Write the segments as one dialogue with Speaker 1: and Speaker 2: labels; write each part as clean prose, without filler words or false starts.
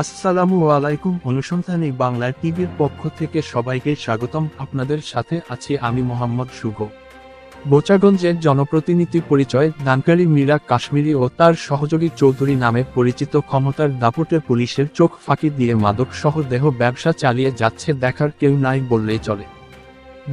Speaker 1: আসসালামু আলাইকুম। অনুসন্ধানী বাংলা টিভির পক্ষ থেকে সবাইকে স্বাগতম। আপনাদের সাথে আছি আমি মোহাম্মদ শুভ। বোচাগঞ্জের জনপ্রতিনিধি পরিচয় দানকারী মীরা কাশ্মীরি ও তার সহযোগী চৌধুরী নামে পরিচিত ক্ষমতার দাপটে পুলিশের চোখ ফাঁকি দিয়ে মাদক সহ দেহ ব্যবসা চালিয়ে যাচ্ছে দেখার কেউ নাই বললেই চলে।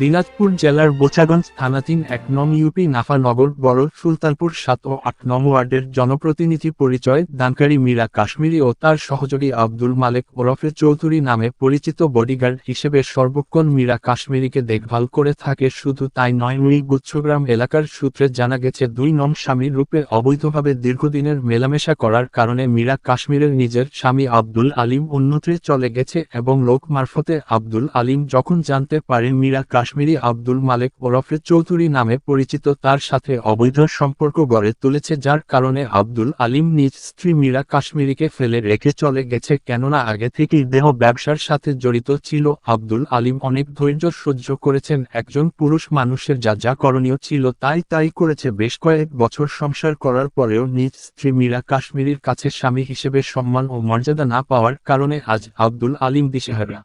Speaker 1: দিনাজপুর জেলার বোচাগঞ্জ থানাধীন ১ নং ইউপি নাফানগর বড় সুলতানপুর ৭ ও ৮ নং ওয়ার্ডের জনপ্রতিনিধি পরিচয় দানকারী মীরা কাশ্মীরি ও তার সহযোগী আব্দুল মালেক ওরফে চৌধুরী নামে পরিচিত বডিগার্ড হিসেবে সর্বক্ষণ মীরা কাশ্মীরিকে দেখভাল করে থাকে। শুধু তাই নয়, গুচ্ছগ্রাম এলাকার সূত্রে জানা গেছে ২ নং স্বামীর রূপে অবৈধভাবে দীর্ঘদিনের মেলামেশা করার কারণে মীরা কাশ্মীরের নিজের স্বামী আব্দুল আলিম অন্যত্রে চলে গেছে এবং লোক মারফতে আব্দুল আলিম যখন জানতে পারে মীরা কাশ্মীরি আব্দুল মালেক ওরফে চৌধুরী নামে পরিচিত তার সাথে অবৈধ সম্পর্ক গড়ে তুলেছে, যার কারণে আব্দুল আলিম নিজ স্ত্রী মীরা কাশ্মীরিকে ফেলে রেখে চলে গেছে। কেননা আগে থেকেই দেহ ব্যবসার সাথে জড়িত ছিল। আব্দুল আলিম অনেক ধৈর্য সহ্য করেছেন। একজন পুরুষ মানুষের যা যা করণীয় ছিল তাই করেছে। বেশ কয়েক বছর সংসার করার পরেও নিজ স্ত্রী মীরা কাশ্মীরির কাছে স্বামী হিসেবে সম্মান ও মর্যাদা না পাওয়ার কারণে আজ আব্দুল আলিম দিশেহারা।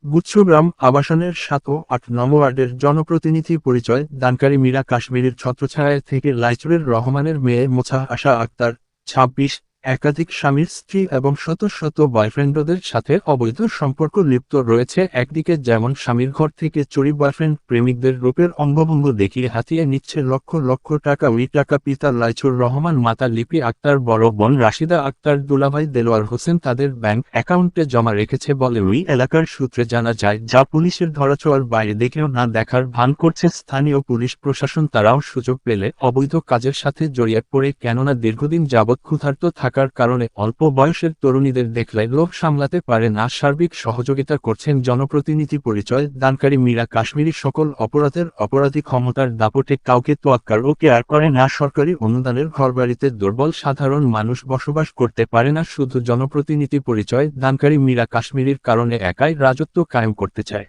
Speaker 1: গুচ্ছগ্রাম আবাসনের ৭ ও ৮ নং ওয়ার্ডের জনপ্রতিনিধি পরিচয় দানকারী মীরা কাশ্মীরির ছত্রছায়ায় থেকে লাইচুরের রহমানের মেয়ে মোছা আশা আক্তার ২৬ একাধিক স্বামীর স্ত্রী এবং শত শত বয়ফ্রেন্ডদের সাথে অবৈধ সম্পর্ক লিপ্ত রয়েছে। একদিকে যেমন স্বামীর ঘর থেকে চুরি বয়ফ্রেন্ড প্রেমিকদের রূপের অঙ্গভঙ্গ দেখিয়ে হাতিয়ে নিচ্ছে লক্ষ লক্ষ টাকা। ওই টাকা পিতা লাইচুর রহমান, মাতা লিপি আক্তার, বড় বোন রাশিদা আক্তার, দুলাভাই দেলোয়ার হোসেন তাদের ব্যাংক অ্যাকাউন্টে জমা রেখেছে বলে ওই এলাকার সূত্রে জানা যায়, যা পুলিশের ধরাছোঁয়ার বাইরে দেখেও না দেখার ভান করছে স্থানীয় পুলিশ প্রশাসন। তারাও সুযোগ পেলে অবৈধ কাজের সাথে জড়িয়ে পড়ে, কেননা দীর্ঘদিন যাবৎ ক্ষুধার্ত থাকার কারণে অল্প বয়সের তরুণীদের দেখলে লোভ সামলাতে পারে না। সার্বিক সহযোগিতা করছেন জনপ্রতিনিধি পরিচয় দানকারী মীরা কাশ্মীরি। সকল অপরাধের অপরাধী, ক্ষমতার দাপটে কাউকে তোয়াক্কার ও কেয়ার করে না। সরকারি অনুদানের ঘরবাড়িতে দুর্বল সাধারণ মানুষ বসবাস করতে পারে না। শুধু জনপ্রতিনিধি পরিচয় দানকারী মীরা কাশ্মীরির কারণে একাই রাজত্ব কায়েম করতে চায়।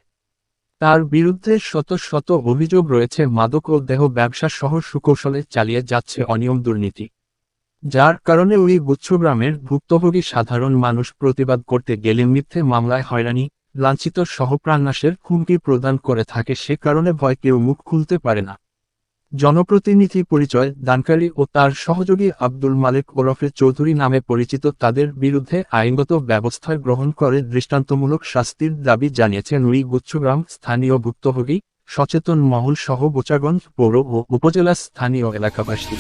Speaker 1: তার বিরুদ্ধে শত শত অভিযোগ রয়েছে। মাদক ও দেহ ব্যবসা সহ সুকৌশলে চালিয়ে যাচ্ছে অনিয়ম দুর্নীতি, যার কারণে ওই গুচ্ছগ্রামের ভুক্তভোগী সাধারণ মানুষ প্রতিবাদ করতে গেলে মিথ্যে মামলায় হয়রানি, লাঞ্ছিত সহ প্রাণনাশের হুমকি প্রদান করে থাকে। সে কারণে ভয় কেউ মুখ খুলতে পারে না। জনপ্রতিনিধি পরিচয় দানকারী ও তার সহযোগী আব্দুল মালেক ওরফে চৌধুরী নামে পরিচিত তাদের বিরুদ্ধে আইনগত ব্যবস্থা গ্রহণ করে দৃষ্টান্তমূলক শাস্তির দাবি জানিয়েছেন ওই গুচ্ছগ্রাম স্থানীয় ভুক্তভোগী, সচেতন মহল সহ বোচাগঞ্জ পৌর ও উপজেলা স্থানীয় এলাকাবাসী।